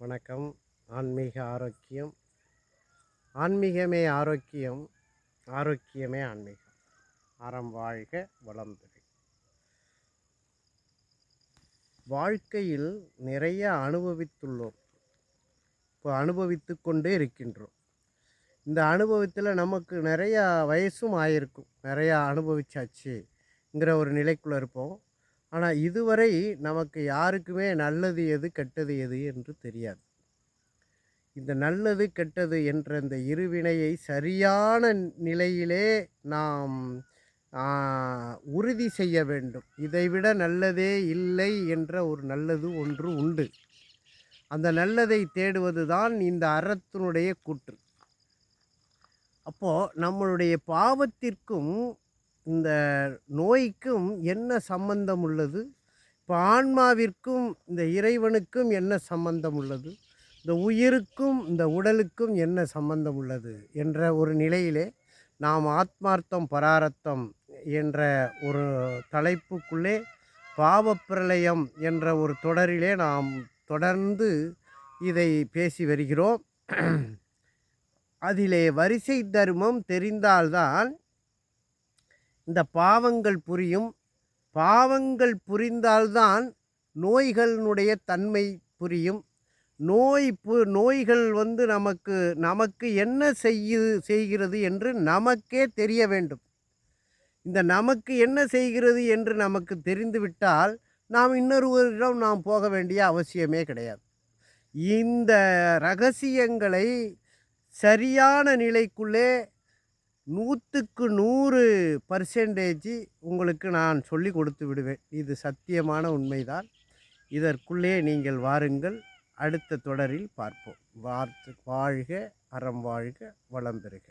வணக்கம். ஆன்மீக ஆரோக்கியம். ஆன்மீகமே ஆரோக்கியம், ஆரோக்கியமே ஆன்மீகம். அறம் வாழ்க, வளம் பெறுக. வாழ்க்கையில் நிறைய அனுபவித்துள்ளோம். இப்போ அனுபவித்து கொண்டே இருக்கின்றோம். இந்த அனுபவத்தில் நமக்கு நிறையா வயசும் ஆயிருக்கும். நிறையா அனுபவிச்சாச்சுங்கிற ஒரு நிலைக்குள்ளே இருப்போம். ஆனால் இதுவரை நமக்கு யாருக்குமே நல்லது எது கெட்டது எது என்று தெரியாது. இந்த நல்லது கெட்டது என்ற இந்த இருவினையை சரியான நிலையிலே நாம் உறுதி செய்ய வேண்டும். இதைவிட நல்லதே இல்லை என்ற ஒரு நல்லது ஒன்று உண்டு. அந்த நல்லதை தேடுவது தான் இந்த அறத்தினுடைய கூற்று. அப்போது நம்மளுடைய பாவத்திற்கும் இந்த நோய்க்கும் என்ன சம்பந்தம் உள்ளது? இப்போ ஆன்மாவிற்கும் இந்த இறைவனுக்கும் என்ன சம்பந்தம் உள்ளது? இந்த உயிருக்கும் இந்த உடலுக்கும் என்ன சம்பந்தம் உள்ளது என்ற ஒரு நிலையிலே நாம் ஆத்மார்த்தம் பராரத்தம் என்ற ஒரு தலைப்புக்குள்ளே பாவப்பிரளயம் என்ற ஒரு தொடரிலே நாம் தொடர்ந்து இதை பேசி வருகிறோம். அதிலே வரிசை தர்மம் தெரிந்தால்தான் இந்த பாவங்கள் புரியும். பாவங்கள் புரிந்தால்தான் நோய்களினுடைய தன்மை புரியும். நோய்கள் நமக்கு என்ன செய்கிறது என்று நமக்கே தெரிய வேண்டும். இந்த நமக்கு என்ன செய்கிறது என்று நமக்கு தெரிந்துவிட்டால் நாம் இன்னொருவரிடம் நாம் போக வேண்டிய அவசியமே கிடையாது. இந்த ரகசியங்களை சரியான நிலைக்குள்ளே 100க்கு 100% உங்களுக்கு நான் சொல்லி கொடுத்து விடுவேன். இது சத்தியமான உண்மைதான். இதற்குள்ளே நீங்கள் வாருங்கள். அடுத்த தொடரில் பார்ப்போம். வாழ்க, அறம் வாழ்க, வளம் பெறுக.